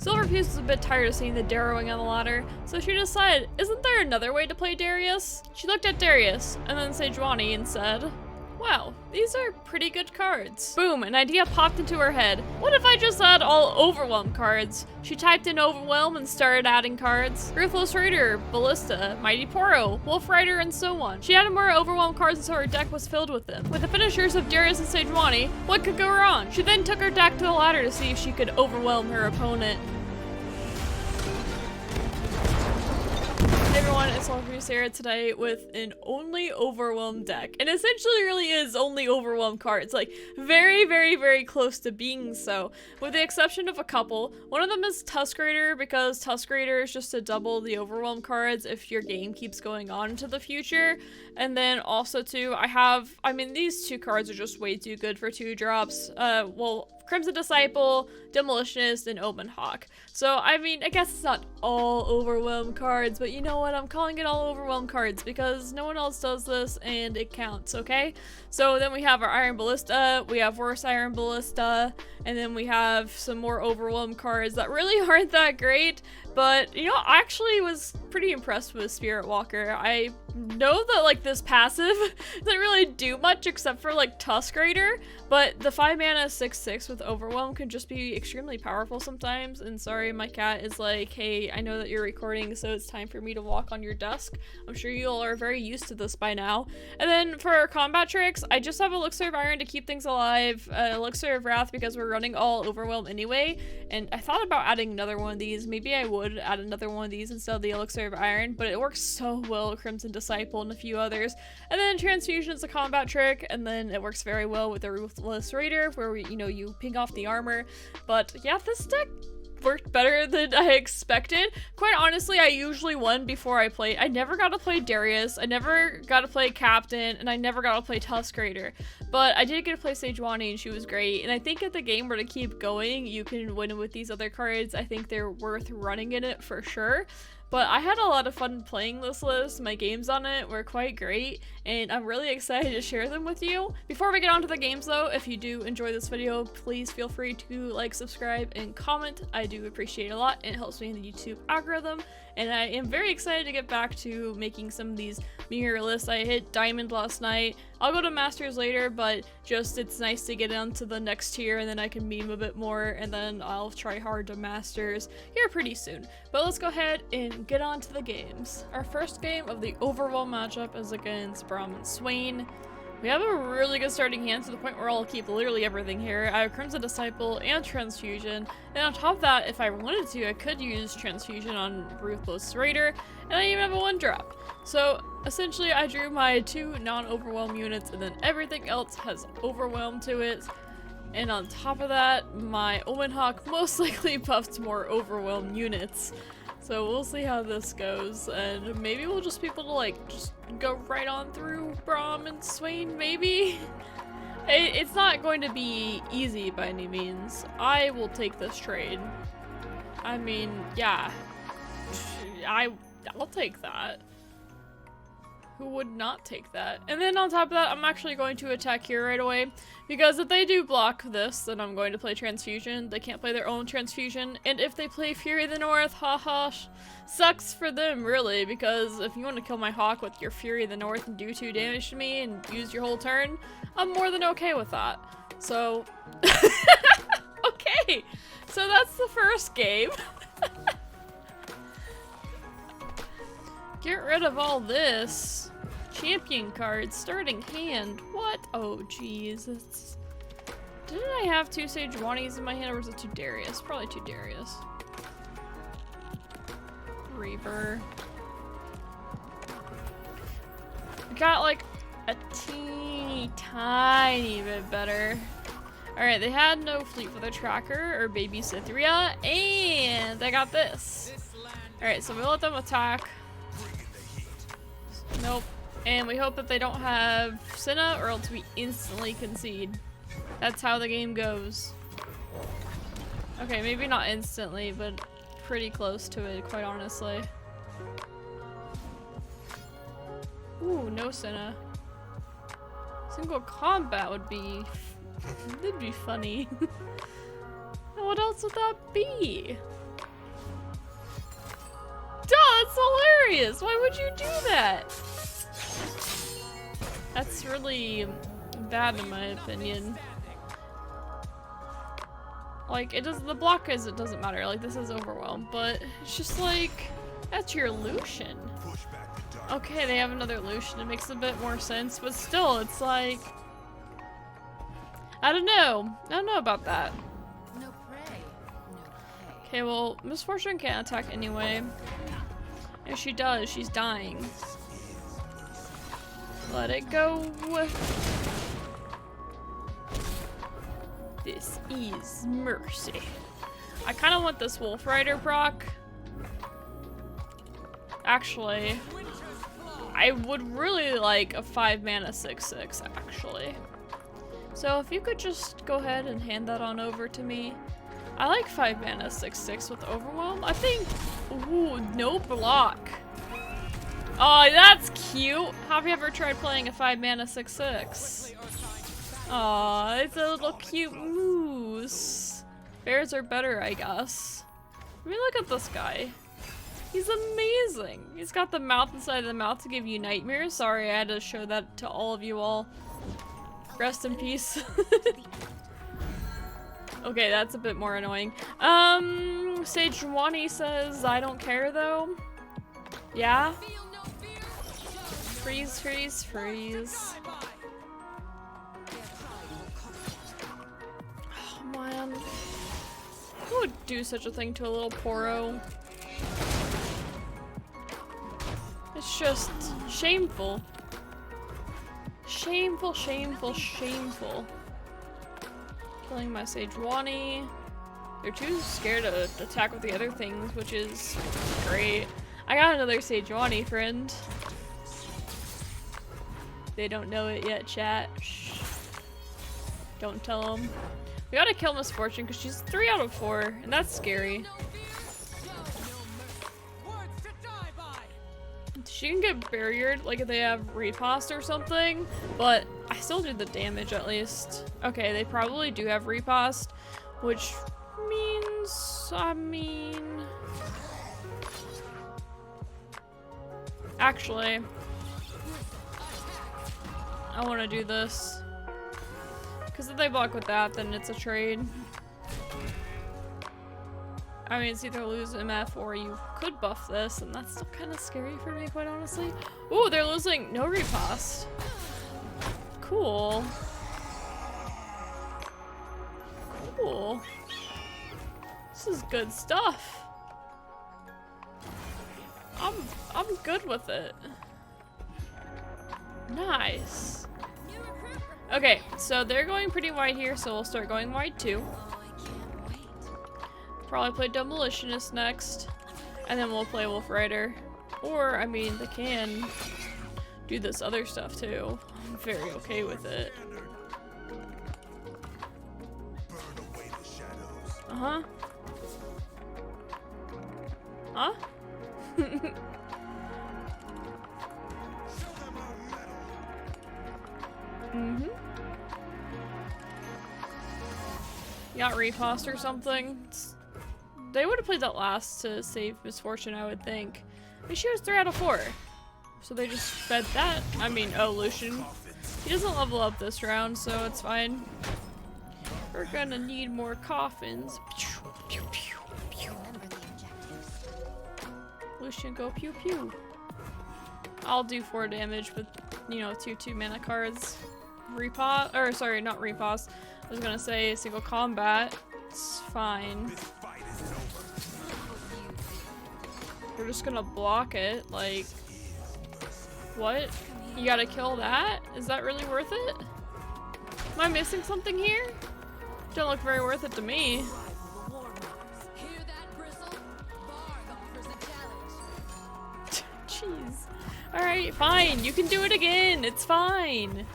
Silverpiece was a bit tired of seeing the darrowing on the ladder, so she decided, isn't there another way to play Darius? She looked at Darius, and then Sejuani, and said, wow, these are pretty good cards. Boom, an idea popped into her head. What if I just add all Overwhelm cards? She typed in Overwhelm and started adding cards. Ruthless Raider, Ballista, Mighty Poro, Wolf Rider, and so on. She added more Overwhelm cards until her deck was filled with them. With the finishers of Darius and Sejuani, what could go wrong? She then took her deck to the ladder to see if she could overwhelm her opponent. Hey everyone, it's Runeterra today with an only Overwhelm deck. And essentially really is only Overwhelm cards, like very close to being so. With the exception of a couple. One of them is Tusk Raider, because Tusk Raider is just to double the Overwhelm cards if your game keeps going on into the future. And then also too, I mean these two cards are just way too good for 2-drops. Well, Crimson Disciple, Demolitionist, and Omen Hawk. So, I mean, I guess it's not all Overwhelm cards, but you know what? I'm calling it all Overwhelm cards because no one else does this and it counts, okay? So then we have our Iron Ballista, we have worse Iron Ballista, and then we have some more Overwhelm cards that really aren't that great, but, you know, I actually was pretty impressed with Spirit Walker. I know that, like, this passive doesn't really do much except for, like, Tusk Raider, but the 5-mana 6/6 with Overwhelm can just be extremely powerful sometimes, and sorry, my cat is like, hey, I know that you're recording, so it's time for me to walk on your desk. I'm sure you all are very used to this by now. And then for our combat tricks, I just have Elixir of Iron to keep things alive, Elixir of Wrath because we're running all Overwhelm anyway, and I thought about adding another one of these. Maybe I would add another one of these instead of the Elixir of Iron, but it works so well with Crimson Disciple and a few others. And then Transfusion is a combat trick, and then it works very well with the Ruthless Raider, where you ping off the armor. But yeah, this deck worked better than I expected. Quite honestly, I usually won before I played. I never got to play Darius, I never got to play Captain, and I never got to play Tusk Raider. But I did get to play Sejuani, and she was great. And I think if the game were to keep going, you can win with these other cards. I think they're worth running in it for sure. But I had a lot of fun playing this list. My games on it were quite great, and I'm really excited to share them with you. Before we get on to the games though, if you do enjoy this video, please feel free to like, subscribe, and comment. I do appreciate it a lot, and it helps me in the YouTube algorithm. And I am very excited to get back to making some of these mirror lists. I hit Diamond last night. I'll go to Masters later, but just it's nice to get onto the next tier, and then I can meme a bit more, and then I'll try hard to Masters here pretty soon. But let's go ahead and get on to the games. Our first game of the Overwhelm matchup is against Braum and Swain. We have a really good starting hand to the point where I'll keep literally everything here. I have Crimson Disciple and Transfusion, and on top of that, if I wanted to, I could use Transfusion on Ruthless Raider, and I even have a 1-drop. So essentially, I drew my 2 non-Overwhelm units, and then everything else has Overwhelm to it. And on top of that, my Omen Hawk most likely buffed more Overwhelm units. So we'll see how this goes, and maybe we'll just be able to like just go right on through Braum and Swain, maybe? It's not going to be easy by any means. I will take this trade. I mean, yeah. I'll take that. Who would not take that? And then on top of that, I'm actually going to attack here right away, because if they do block this, then I'm going to play Transfusion. They can't play their own Transfusion, and if they play Fury of the North, haha, sucks for them really, because if you want to kill my Hawk with your Fury of the North and do 2 damage to me and use your whole turn, I'm more than okay with that. So, okay, so that's the first game. Get rid of all this. Champion cards, starting hand. What? Oh, jeez. Didn't I have 2 Sejuanis in my hand, or was it 2 Darius? Probably 2 Darius. Reaver. Got like a teeny tiny bit better. Alright, they had no Fleetfooter Tracker or Baby Cytheria, and I got this. Alright, so we let them attack. Nope. And we hope that they don't have Senna, or else we instantly concede. That's how the game goes. Okay, maybe not instantly, but pretty close to it, quite honestly. Ooh, no Senna. Single combat would be... that'd be funny. What else would that be? Darius, why would you do that? That's really bad in my opinion. Like, it doesn't, the block is, it doesn't matter, like this is Overwhelm, but it's just like, that's your Lucian. Okay, they have another Lucian, it makes a bit more sense, but still, it's like, I don't know about that. Okay, well, Misfortune can't attack anyway. If she does, she's dying. Let it go. This is mercy. I kind of want this Wolf Rider proc. Actually, I would really like a 5-mana 6/6, actually. So if you could just go ahead and hand that on over to me. I like 5-mana 6/6 with Overwhelm. I think, ooh, no block. Oh, that's cute. Have you ever tried playing a 5-mana 6/6? Aw, it's a little cute moose. Bears are better, I guess. I mean, look at this guy. He's amazing. He's got the mouth inside of the mouth to give you nightmares. Sorry, I had to show that to all of you all. Rest in peace. Okay, that's a bit more annoying. Sejuani says, I don't care though. Yeah? Freeze, freeze, freeze. Oh man. Who would do such a thing to a little poro? It's just shameful. Shameful, shameful, shameful. Killing my Sejuani. They're too scared to attack with the other things, which is great. I got another Sejuani friend. They don't know it yet, chat. Shh. Don't tell them. We gotta kill Misfortune because she's 3 out of 4, and that's scary. She can get barriered, like if they have riposte or something, but I still do the damage at least. Okay, they probably do have riposte, which means, I mean... Actually, I want to do this. Because if they block with that, then it's a trade. I mean, it's either lose MF or you could buff this, and that's still kind of scary for me, quite honestly. Ooh, they're losing no riposte. Cool. Cool. This is good stuff. I'm good with it. Nice. Okay, so they're going pretty wide here, so we'll start going wide too. Probably play Demolitionist next, and then we'll play Wolf Rider. Or, I mean, they can do this other stuff too. I'm very okay with it. Uh-huh. Huh? Mm-hmm. You got riposte or something? They would have played that last to save Misfortune, I would think. I mean, she was 3 out of 4. So they just fed that. I mean, oh, Lucian. He doesn't level up this round, so it's fine. We're gonna need more coffins. Pew, pew, pew. Lucian, go pew pew. I'll do 4 damage with, you know, 2 mana cards. Riposte, or sorry, not riposte. I was gonna say single combat. It's fine. We're just gonna block it, like, what? You gotta kill that? Is that really worth it? Am I missing something here? Don't look very worth it to me. Jeez. Alright, fine. You can do it again. It's fine.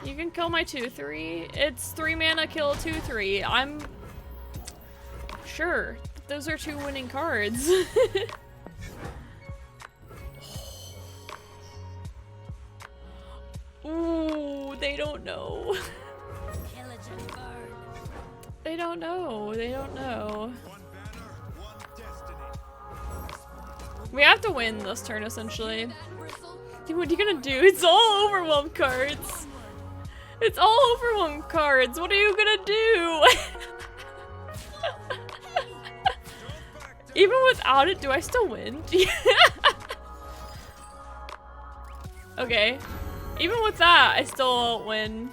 You can kill my 2/3. It's 3 mana kill 2/3. I'm sure. Those are 2 winning cards. Ooh, they don't know. They don't know. They don't know. We have to win this turn, essentially. Dude, what are you gonna do? It's all Overwhelm cards. It's all Overwhelm cards. What are you gonna do? Even without it, do I still win? Okay. Even with that, I still won't win.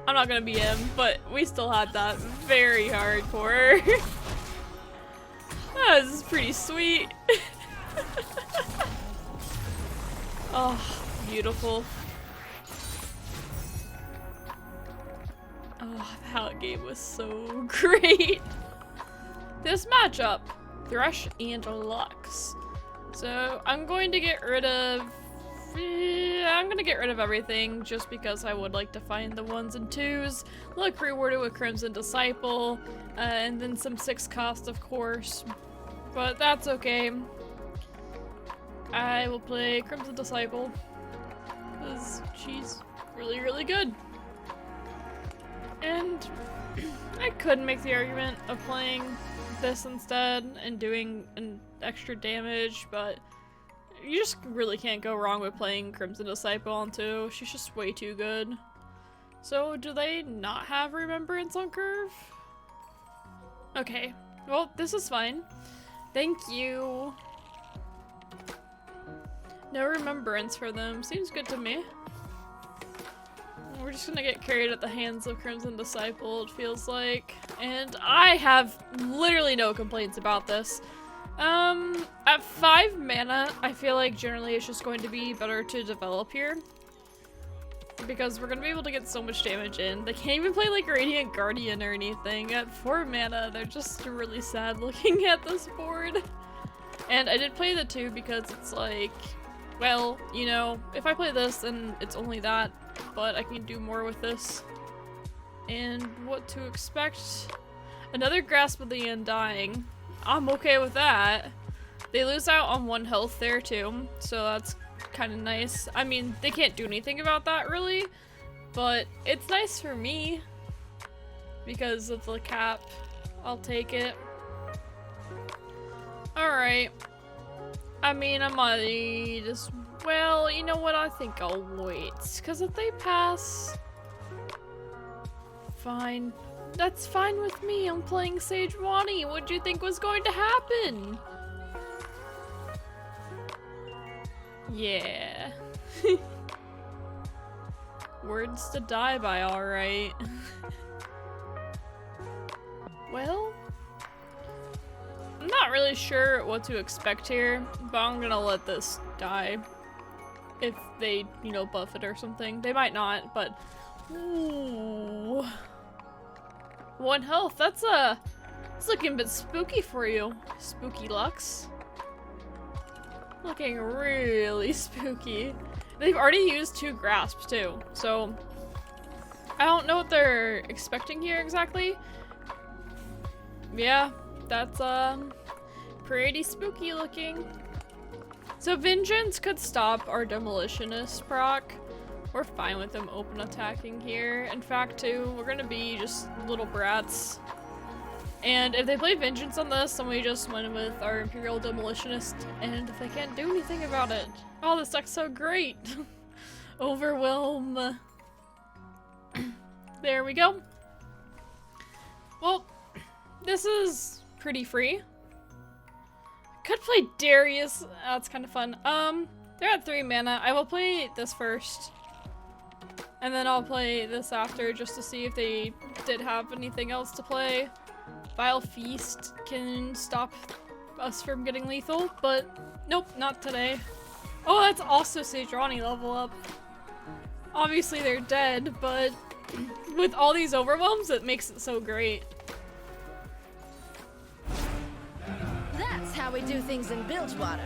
I'm not gonna be him, but we still had that very hardcore. Oh, this is pretty sweet. Oh, beautiful. Oh, that game was so great. This matchup, Thresh and Lux. So I'm going to get rid of everything just because I would like to find the 1s and 2s. Look, rewarded with Crimson Disciple, and then some 6 cost, of course. But that's okay. I will play Crimson Disciple because she's really, really good. And I could make the argument of playing this instead and doing an extra damage, but you just really can't go wrong with playing Crimson Disciple on 2. She's just way too good. So do they not have Remembrance on Curve? Okay, well, this is fine. Thank you. No Remembrance for them. Seems good to me. We're just gonna get carried at the hands of Crimson Disciple, it feels like. And I have literally no complaints about this. At 5 mana, I feel like generally it's just going to be better to develop here. Because we're gonna be able to get so much damage in. They can't even play like Radiant Guardian or anything. At 4 mana, they're just really sad looking at this board. And I did play the 2 because it's like, well, you know, if I play this then it's only that, but I can do more with this. And what to expect? Another Grasp of the Undying. I'm okay with that. They lose out on 1 health there too, so that's kind of nice. I mean, they can't do anything about that really, but it's nice for me because of the cap. I'll take it. Alright. I mean, I might as well, you know what, I think I'll wait. Because if they pass, fine. That's fine with me. I'm playing Sejuani. What do you think was going to happen? Yeah. Words to die by, alright. Well, I'm not really sure what to expect here, but I'm gonna let this die. If they, you know, buff it or something. They might not, but... Ooh. 1 health, that's it's looking a bit spooky for you, Spooky Lux. Looking really spooky. They've already used 2 grasps too, so I don't know what they're expecting here exactly. Yeah, that's pretty spooky looking. So Vengeance could stop our Demolitionist proc. We're fine with them open attacking here. In fact, too, we're gonna be just little brats. And if they play Vengeance on this, then we just win with our Imperial Demolitionist. And if they can't do anything about it. Oh, this deck's so great! Overwhelm. There we go. Well, this is pretty free. Could play Darius. That's kind of fun. They're at 3 mana. I will play this first. And then I'll play this after just to see if they did have anything else to play. Vile Feast can stop us from getting lethal, but nope, not today. Oh, that's also Sejuani level up. Obviously they're dead, but with all these overwhelms, it makes it so great. That's how we do things in Bilgewater.